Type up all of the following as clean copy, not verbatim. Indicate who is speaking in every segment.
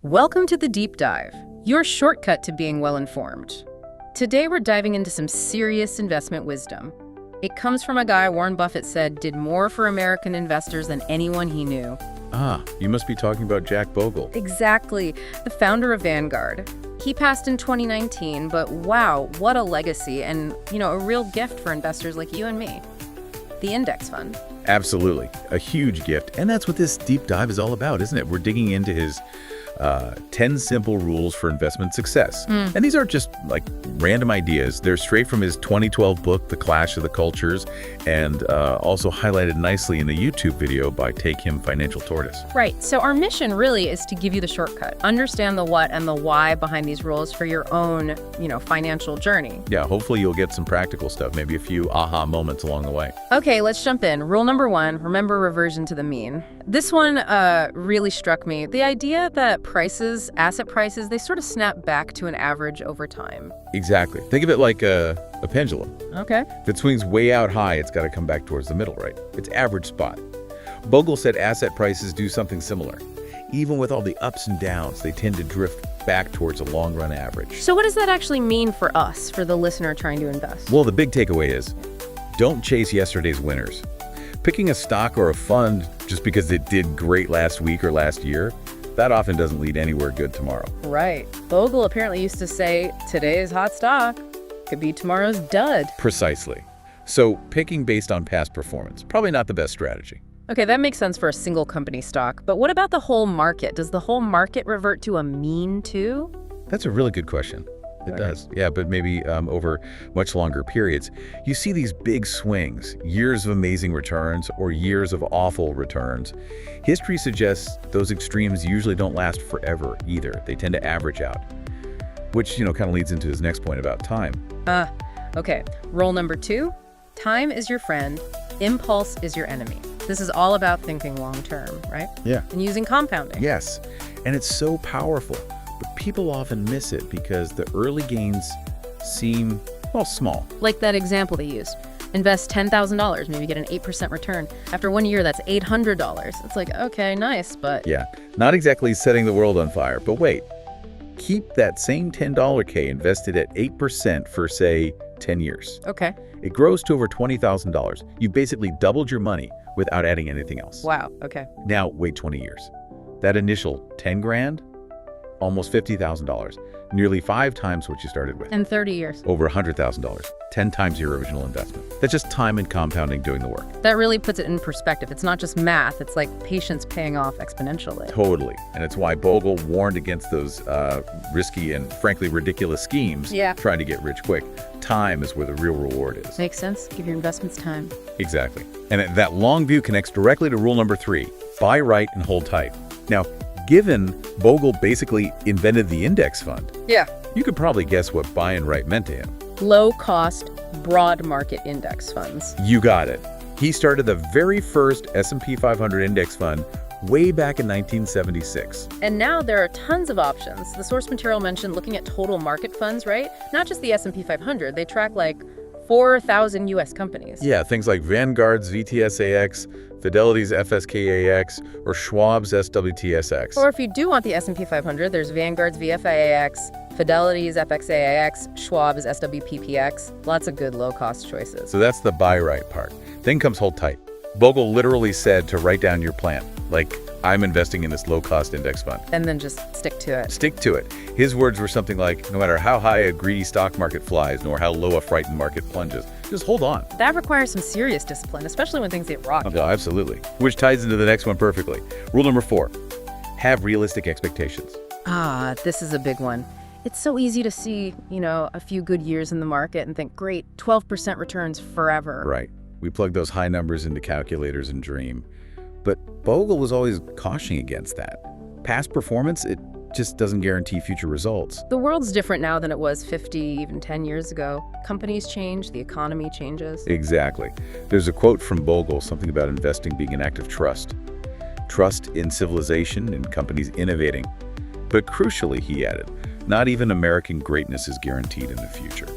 Speaker 1: Welcome to the Deep Dive, your shortcut to being well-informed. Today we're diving into some serious investment wisdom. It comes from a guy Warren Buffett said did more for American investors than anyone he knew.
Speaker 2: Ah, you must be talking about Jack Bogle.
Speaker 1: Exactly, the founder of Vanguard. He passed in 2019, but wow, what a legacy and, a real gift for investors like you and me. The index fund.
Speaker 2: Absolutely. A huge gift. And that's what this deep dive is all about, isn't it? We're digging into his 10 simple rules for investment success. And these aren't just like random ideas. They're straight from his 2012 book, The Clash of the Cultures, and also highlighted nicely in the YouTube video by Take Him Financial Tortoise.
Speaker 1: Right. So our mission really is to give you the shortcut. Understand the what and the why behind these rules for your own, financial journey.
Speaker 2: Yeah, hopefully you'll get some practical stuff, maybe a few aha moments along the way.
Speaker 1: Okay, let's jump in. Rule number 1, remember reversion to the mean. This one really struck me. The idea that asset prices, they sort of snap back to an average over time.
Speaker 2: Exactly. Think of it like a pendulum.
Speaker 1: Okay.
Speaker 2: If it swings way out high, it's got to come back towards the middle, right? Its average spot. Bogle said asset prices do something similar. Even with all the ups and downs, they tend to drift back towards a long-run average.
Speaker 1: So what does that actually mean for us, for the listener trying to invest?
Speaker 2: Well, the big takeaway is, don't chase yesterday's winners. Picking a stock or a fund just because it did great last week or last year, that often doesn't lead anywhere good tomorrow.
Speaker 1: Right. Bogle apparently used to say, today's hot stock could be tomorrow's dud.
Speaker 2: Precisely. So picking based on past performance, probably not the best strategy.
Speaker 1: Okay, that makes sense for a single company stock. But what about the whole market? Does the whole market revert to a mean too?
Speaker 2: That's a really good question. It does. Yeah, but maybe over much longer periods. You see these big swings, years of amazing returns or years of awful returns. History suggests those extremes usually don't last forever either. They tend to average out, which, kind of leads into his next point about time.
Speaker 1: Okay. Rule number 2, time is your friend, impulse is your enemy. This is all about thinking long term, right?
Speaker 2: Yeah.
Speaker 1: And using compounding.
Speaker 2: Yes, and it's so powerful. But people often miss it because the early gains seem, small.
Speaker 1: Like that example they used. Invest $10,000, maybe get an 8% return. After 1 year, that's $800. It's like, okay, nice, but...
Speaker 2: Yeah, not exactly setting the world on fire, but wait. Keep that same $10 K invested at 8% for, say, 10 years.
Speaker 1: Okay.
Speaker 2: It grows to over $20,000. You've basically doubled your money without adding anything else.
Speaker 1: Wow, okay.
Speaker 2: Now, wait 20 years. That initial 10 grand, almost $50,000, nearly 5 times what you started with.
Speaker 1: In 30 years.
Speaker 2: Over $100,000, 10 times your original investment. That's just time and compounding doing the work.
Speaker 1: That really puts it in perspective. It's not just math, it's like patience paying off exponentially.
Speaker 2: Totally. And it's why Bogle warned against those risky and frankly ridiculous schemes trying to get rich quick. Time is where the real reward is.
Speaker 1: Makes sense. Give your investments time.
Speaker 2: Exactly. And that long view connects directly to rule number 3, buy right and hold tight. Now, given Bogle basically invented the index fund, you could probably guess what buying right meant to him.
Speaker 1: Low-cost, broad market index funds.
Speaker 2: You got it. He started the very first S&P 500 index fund way back in 1976.
Speaker 1: And now there are tons of options. The source material mentioned looking at total market funds, right? Not just the S&P 500. They track like 4,000 U.S. companies.
Speaker 2: Yeah, things like Vanguard's VTSAX, Fidelity's FSKAX, or Schwab's SWTSX.
Speaker 1: Or if you do want the S&P 500, there's Vanguard's VFAAX, Fidelity's FXAAX, Schwab's SWPPX. Lots of good low-cost choices.
Speaker 2: So that's the buy right part. Then comes hold tight. Bogle literally said to write down your plan, like, I'm investing in this low-cost index fund.
Speaker 1: And then just stick to it.
Speaker 2: Stick to it. His words were something like, no matter how high a greedy stock market flies, nor how low a frightened market plunges, just hold on.
Speaker 1: That requires some serious discipline, especially when things get rocky.
Speaker 2: Oh, absolutely. Which ties into the next one perfectly. Rule number 4, have realistic expectations.
Speaker 1: This is a big one. It's so easy to see, a few good years in the market and think, great, 12% returns forever.
Speaker 2: Right. We plug those high numbers into calculators and dream. But Bogle was always cautioning against that. Past performance, it just doesn't guarantee future results.
Speaker 1: The world's different now than it was 50, even 10 years ago. Companies change, the economy changes.
Speaker 2: Exactly. There's a quote from Bogle, something about investing being an act of trust. Trust in civilization and companies innovating. But crucially, he added, not even American greatness is guaranteed in the future.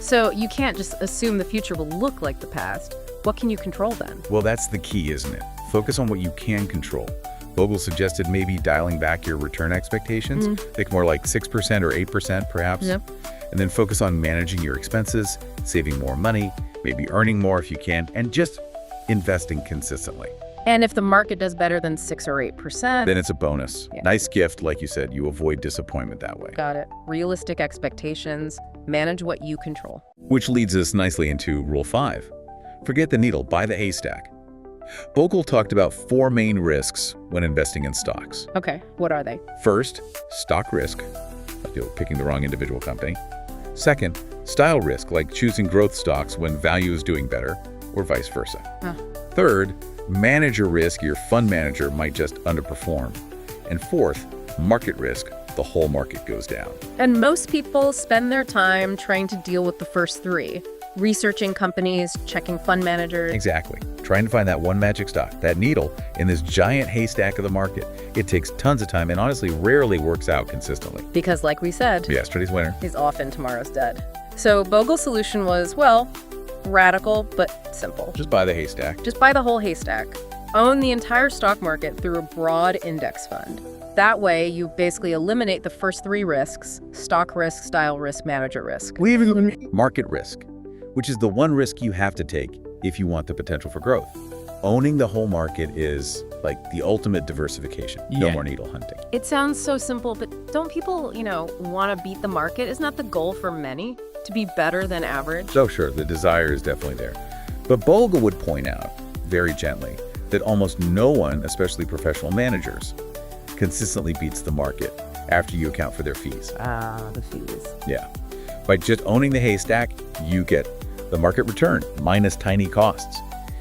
Speaker 1: So you can't just assume the future will look like the past. What can you control then?
Speaker 2: Well, that's the key, isn't it? Focus on what you can control. Bogle suggested maybe dialing back your return expectations, think more like 6% or 8% perhaps,
Speaker 1: Yep.
Speaker 2: and then focus on managing your expenses, saving more money, maybe earning more if you can, and just investing consistently.
Speaker 1: And if the market does better than 6 or 8%,
Speaker 2: Then it's a bonus.
Speaker 1: Yeah.
Speaker 2: Nice gift, like you said, you avoid disappointment that way.
Speaker 1: got it. Realistic expectations, manage what you control.
Speaker 2: Which leads us nicely into Rule 5. Forget the needle, buy the haystack. Bogle talked about 4 main risks when investing in stocks.
Speaker 1: Okay, what are they?
Speaker 2: First, stock risk, like picking the wrong individual company. Second, style risk, like choosing growth stocks when value is doing better, or vice versa.
Speaker 1: Huh.
Speaker 2: Third, manager risk, your fund manager might just underperform. And fourth, market risk, the whole market goes down.
Speaker 1: And most people spend their time trying to deal with the first 3. Researching companies, checking fund managers.
Speaker 2: Exactly. Trying to find that one magic stock, that needle in this giant haystack of the market. It takes tons of time and honestly rarely works out consistently.
Speaker 1: Because like we said,
Speaker 2: Yesterday's winner.
Speaker 1: is often tomorrow's dead. So Bogle's solution was, well, radical but simple.
Speaker 2: Just buy the haystack.
Speaker 1: Just buy the whole haystack. Own the entire stock market through a broad index fund. That way, you basically eliminate the first 3 risks: stock risk, style risk, manager risk.
Speaker 2: Market risk, which is the one risk you have to take if you want the potential for growth. Owning the whole market is like the ultimate diversification. No
Speaker 1: Yeah.
Speaker 2: more needle hunting.
Speaker 1: It sounds so simple, but don't people, want to beat the market? Isn't that the goal for many? To be better than average?
Speaker 2: So sure, the desire is definitely there. But Bogle would point out, very gently, that almost no one, especially professional managers, consistently beats the market after you account for their fees.
Speaker 1: The fees.
Speaker 2: Yeah. By just owning the haystack, you get the market return minus tiny costs.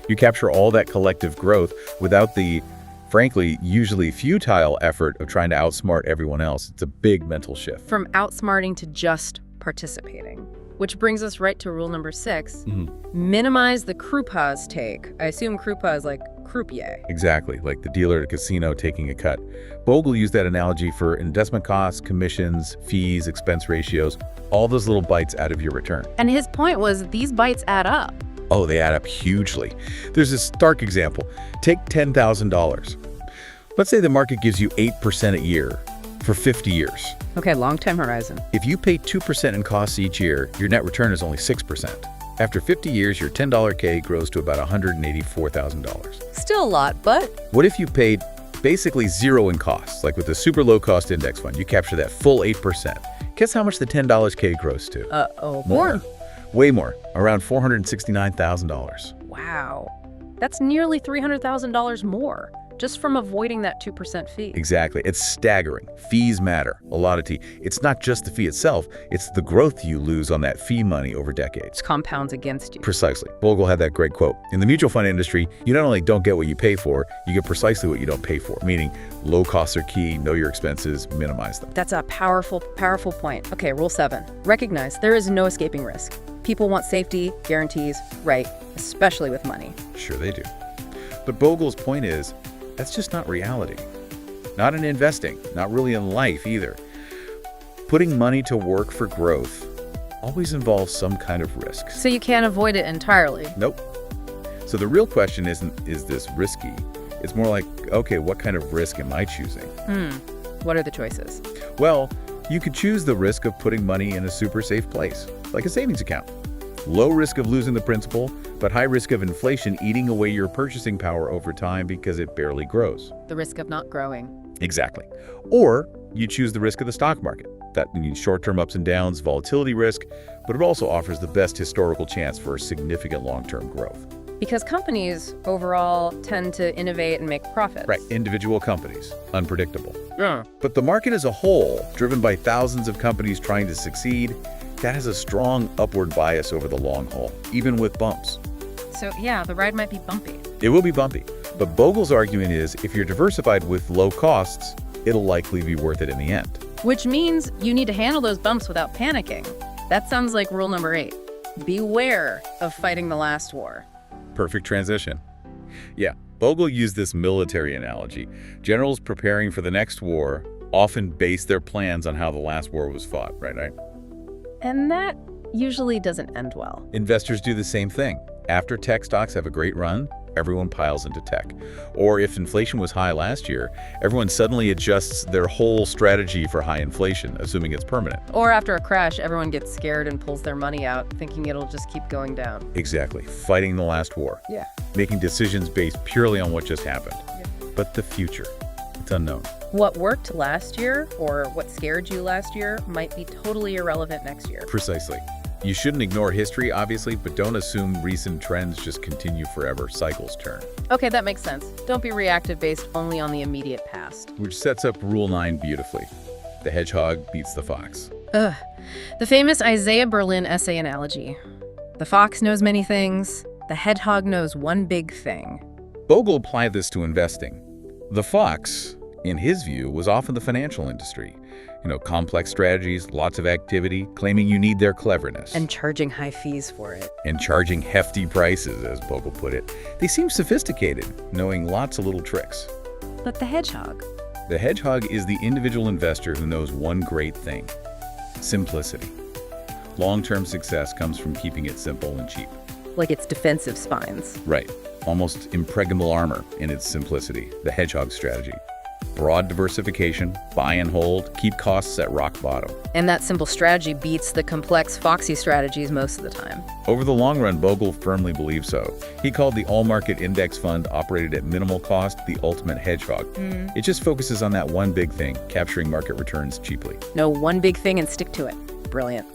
Speaker 2: You capture all that collective growth without the, frankly, usually futile effort of trying to outsmart everyone else. It's a big mental shift.
Speaker 1: From outsmarting to just participating. Which brings us right to rule number 6. Minimize the croupiers take. I assume croupier is like croupier.
Speaker 2: Exactly, like the dealer at a casino taking a cut. Bogle used that analogy for investment costs, commissions, fees, expense ratios, all those little bites out of your return.
Speaker 1: And his point was these bites add up.
Speaker 2: Oh, they add up hugely. There's a stark example. Take $10,000. Let's say the market gives you 8% a year for 50 years.
Speaker 1: Okay, long time horizon.
Speaker 2: If you pay 2% in costs each year, your net return is only 6%. After 50 years, your $10K grows to about $184,000.
Speaker 1: Still a lot, but
Speaker 2: What if you paid basically 0 in costs, like with the super low-cost index fund? You capture that full 8%. Guess how much the $10K grows to? More. Way more, around $469,000.
Speaker 1: Wow. That's nearly $300,000 more just from avoiding that 2% fee.
Speaker 2: Exactly. It's staggering. Fees matter. A lot of tea. It's not just the fee itself, it's the growth you lose on that fee money over decades.
Speaker 1: It compounds against you.
Speaker 2: Precisely. Bogle had that great quote. In the mutual fund industry, you not only don't get what you pay for, you get precisely what you don't pay for, meaning low costs are key, know your expenses, minimize them.
Speaker 1: That's a powerful, powerful point. Okay, rule 7. Recognize there is no escaping risk. People want safety, guarantees, right, especially with money.
Speaker 2: Sure they do. But Bogle's point is, that's just not reality. Not in investing, not really in life either. Putting money to work for growth always involves some kind of risk.
Speaker 1: So you can't avoid it entirely.
Speaker 2: Nope. So the real question isn't, is this risky? It's more like, okay, what kind of risk am I choosing?
Speaker 1: What are the choices?
Speaker 2: Well, you could choose the risk of putting money in a super safe place, like a savings account. Low risk of losing the principal, but high risk of inflation eating away your purchasing power over time because it barely grows.
Speaker 1: The risk of not growing.
Speaker 2: Exactly. Or you choose the risk of the stock market. That means short-term ups and downs, volatility risk, but it also offers the best historical chance for significant long-term growth.
Speaker 1: Because companies overall tend to innovate and make profits.
Speaker 2: Right, individual companies, unpredictable.
Speaker 1: Yeah.
Speaker 2: But the market as a whole, driven by thousands of companies trying to succeed, that has a strong upward bias over the long haul, even with bumps.
Speaker 1: So yeah, the ride might be bumpy.
Speaker 2: It will be bumpy, but Bogle's argument is if you're diversified with low costs, it'll likely be worth it in the end.
Speaker 1: Which means you need to handle those bumps without panicking. That sounds like rule number 8. Beware of fighting the last war.
Speaker 2: Perfect transition. Yeah, Bogle used this military analogy. Generals preparing for the next war often base their plans on how the last war was fought, right?
Speaker 1: And that usually doesn't end well.
Speaker 2: Investors do the same thing. After tech stocks have a great run, everyone piles into tech. Or if inflation was high last year, everyone suddenly adjusts their whole strategy for high inflation, assuming it's permanent.
Speaker 1: Or after a crash, everyone gets scared and pulls their money out, thinking it'll just keep going down.
Speaker 2: Exactly. Fighting the last war.
Speaker 1: Yeah.
Speaker 2: Making decisions based purely on what just happened.
Speaker 1: Yeah.
Speaker 2: But the future, it's unknown.
Speaker 1: What worked last year, or what scared you last year, might be totally irrelevant next year.
Speaker 2: Precisely. You shouldn't ignore history, obviously, but don't assume recent trends just continue forever. Cycles turn.
Speaker 1: Okay, that makes sense. Don't be reactive based only on the immediate past.
Speaker 2: Which sets up Rule 9 beautifully. The hedgehog beats the fox.
Speaker 1: Ugh. The famous Isaiah Berlin essay analogy. The fox knows many things. The hedgehog knows one big thing.
Speaker 2: Bogle applied this to investing. The fox, in his view, was often the financial industry. Complex strategies, lots of activity, claiming you need their cleverness.
Speaker 1: And charging high fees for it.
Speaker 2: And charging hefty prices, as Bogle put it. They seem sophisticated, knowing lots of little tricks.
Speaker 1: But the hedgehog?
Speaker 2: The hedgehog is the individual investor who knows one great thing: simplicity. Long-term success comes from keeping it simple and cheap.
Speaker 1: Like its defensive spines.
Speaker 2: Right. Almost impregnable armor in its simplicity, the hedgehog strategy. Broad diversification, buy and hold, keep costs at rock bottom.
Speaker 1: And that simple strategy beats the complex, foxy strategies most of the time.
Speaker 2: Over the long run, Bogle firmly believes so. He called the all-market index fund operated at minimal cost the ultimate hedgehog. It just focuses on that one big thing, capturing market returns cheaply.
Speaker 1: Know one big thing and stick to it. Brilliant.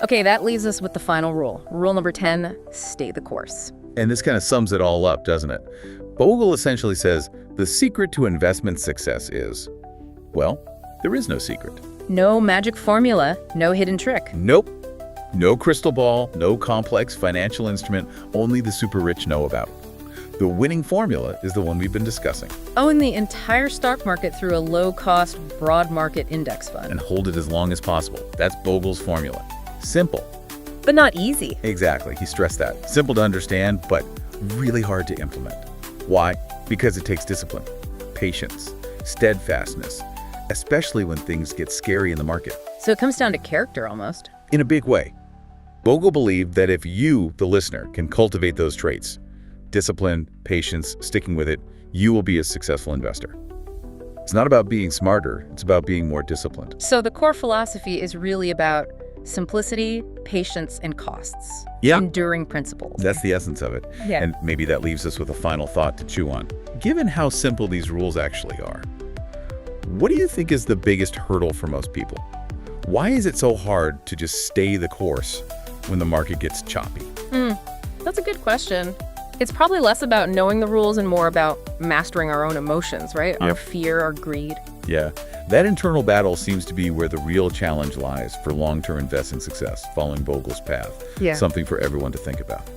Speaker 1: Okay, that leaves us with the final rule. Rule number 10, stay the course.
Speaker 2: And this kind of sums it all up, doesn't it? Bogle essentially says the secret to investment success is, well, there is no secret.
Speaker 1: No magic formula, no hidden trick.
Speaker 2: Nope. No crystal ball, no complex financial instrument only the super rich know about. The winning formula is the one we've been discussing.
Speaker 1: Own the entire stock market through a low-cost, broad market index fund.
Speaker 2: And hold it as long as possible. That's Bogle's formula. Simple.
Speaker 1: But not easy.
Speaker 2: Exactly, he stressed that. Simple to understand, but really hard to implement. Why? Because it takes discipline, patience, steadfastness, especially when things get scary in the market.
Speaker 1: So it comes down to character almost.
Speaker 2: In a big way. Bogle believed that if you, the listener, can cultivate those traits, discipline, patience, sticking with it, you will be a successful investor. It's not about being smarter, it's about being more disciplined.
Speaker 1: So the core philosophy is really about simplicity, patience, and costs.
Speaker 2: Yeah.
Speaker 1: Enduring principles.
Speaker 2: That's the essence of it.
Speaker 1: Yeah.
Speaker 2: And maybe that leaves us with a final thought to chew on. Given how simple these rules actually are, what do you think is the biggest hurdle for most people? Why is it so hard to just stay the course when the market gets choppy?
Speaker 1: That's a good question. It's probably less about knowing the rules and more about mastering our own emotions, right?
Speaker 2: Yep.
Speaker 1: Our fear, our greed.
Speaker 2: Yeah, that internal battle seems to be where the real challenge lies for long-term investing success, following Bogle's path.
Speaker 1: Yeah.
Speaker 2: Something for everyone to think about.